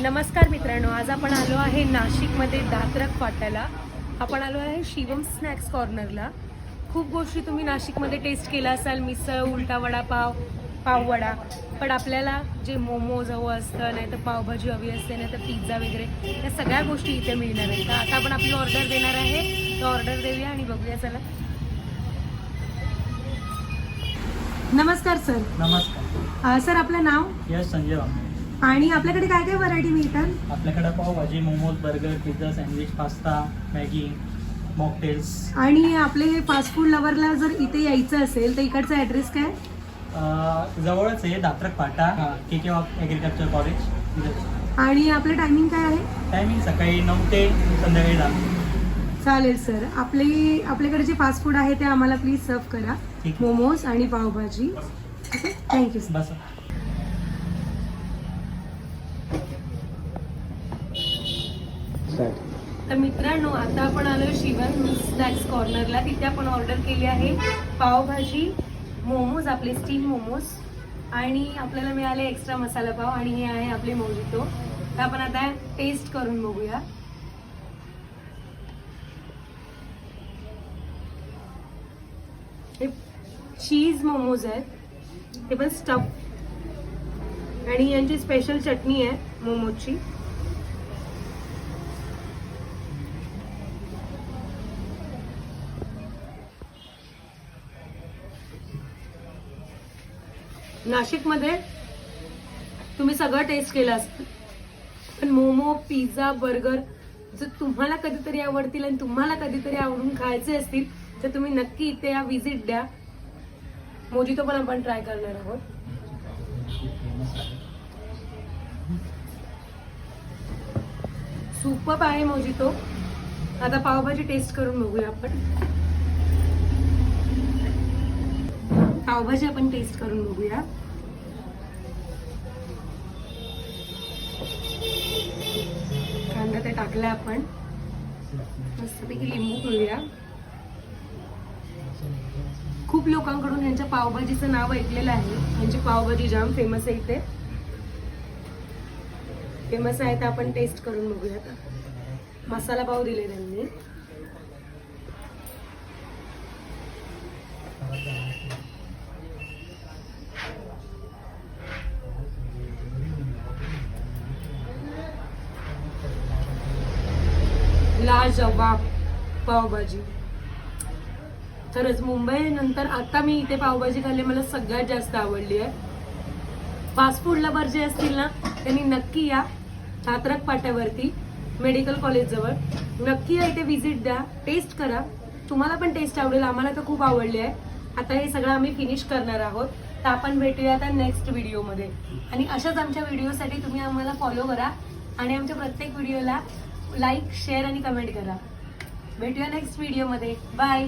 नमस्कार मित्रांनो, आज आपण आलो आहे नाशिकमध्ये दात्रक फाट्याला. आपण आलो आहे शिवम स्नॅक्स कॉर्नरला. खूप गोष्टी तुम्ही नाशिकमध्ये टेस्ट केला असाल, मिसळ, उलटा वडापाव, पाववडा. पण आपल्याला जे मोमोज हवं असतं, नाही तर पावभाजी हवी असते, नाही तर पिझ्झा वगैरे, या सगळ्या गोष्टी इथे मिळणार आहेत. तर आता आपण आपली ऑर्डर देणार आहे, तर ऑर्डर देऊया आणि बघूया. चला. नमस्कार सर. नमस्कार. सर आपलं नाव यश संजय वाघ. आणि आपल्याकडे काय काय व्हरायटी मिळतात? आपल्याकडे pav bhaji, momos, burger, pizza, sandwich, pasta, Maggi, mocktails. आणि आपले हे फास्ट फूड लव्हरला जर इथे यायचं असेल तर इकडचा ॲड्रेस काय? जवळच आहे दात्रक फाटा, KK ॲग्रिकल्चर कॉलेज. आणि आपलं टायमिंग काय आहे? टायमिंग सकाळी 9 ते संध्याकाळी 10. चालेल सर. आपल्याकडे जे फास्ट फूड आहे ते आम्हाला प्लीज सर्व करा. ठीक. मोमोज आणि पावभाजी. Okay, thank you sir. बस. तर मित्रांनो, आता आपण आलो शिवम स्नॅक्स कॉर्नरला. तिथे आपण ऑर्डर केली आहे पावभाजी, मोमोज, आपले स्टीम मोमोज, आणि आपल्याला मिळाले एक्स्ट्रा मसाला पाव, आणि हे आहे आपले मोजितो. तर आपण आता टेस्ट करून बघूया. हे चीज मोमोज आहेत, ते पण स्टफ, आणि यांची स्पेशल चटणी आहे मोमोजची. नाशिकमध्ये तुम्ही सगळं टेस्ट केलं असतं, पण मोमो, पिझ्झा, बर्गर जर तुम्हाला कधीतरी आवडतील आणि तुम्हाला कधीतरी आवडून खायचे असतील तर तुम्ही नक्की इथे या, व्हिजिट द्या. मोजितो पण आपण ट्राय करणार आहोत. सुपर्ब आहे मोजितो. आता पावभाजी टेस्ट करून बघूया आपण. पावभाजी आपण टेस्ट करून बघूया. कांदा ते टाकला आपण, मस्तपैकी लिंबू पिळूया. खूप लोकांकडून यांच्या पावभाजीचं नाव ऐकलेलं आहे. यांची पावभाजी जाम फेमस आहे इथे. फेमस आहे तर आपण टेस्ट करून बघूया. मसाला पाव दिले त्यांनी. लाजवाब पावभाजी. खरंच मुंबई नंतर आता मी इथे पावभाजी खाल्ली, मला सगळ्यात जास्त आवडली आहे. फास्ट फूड लवर जे असतील ना, त्यांनी नक्की या दात्रक फाट्यावरती, मेडिकल कॉलेज जवळ. नक्की या, इथे व्हिजिट द्या, टेस्ट करा. तुम्हाला पण टेस्ट आवडेल. आम्हाला तर खूप आवडली आहे. आता हे सगळं आम्ही फिनिश करणार आहोत. तर आपण भेटूया आता नेक्स्ट व्हिडिओमध्ये. आणि अशाच आमच्या व्हिडिओसाठी तुम्ही आम्हाला फॉलो करा आणि आमच्या प्रत्येक व्हिडिओला लाईक, शेअर आणि कमेंट करा. भेटूया नेक्स्ट व्हिडिओमध्ये. बाय.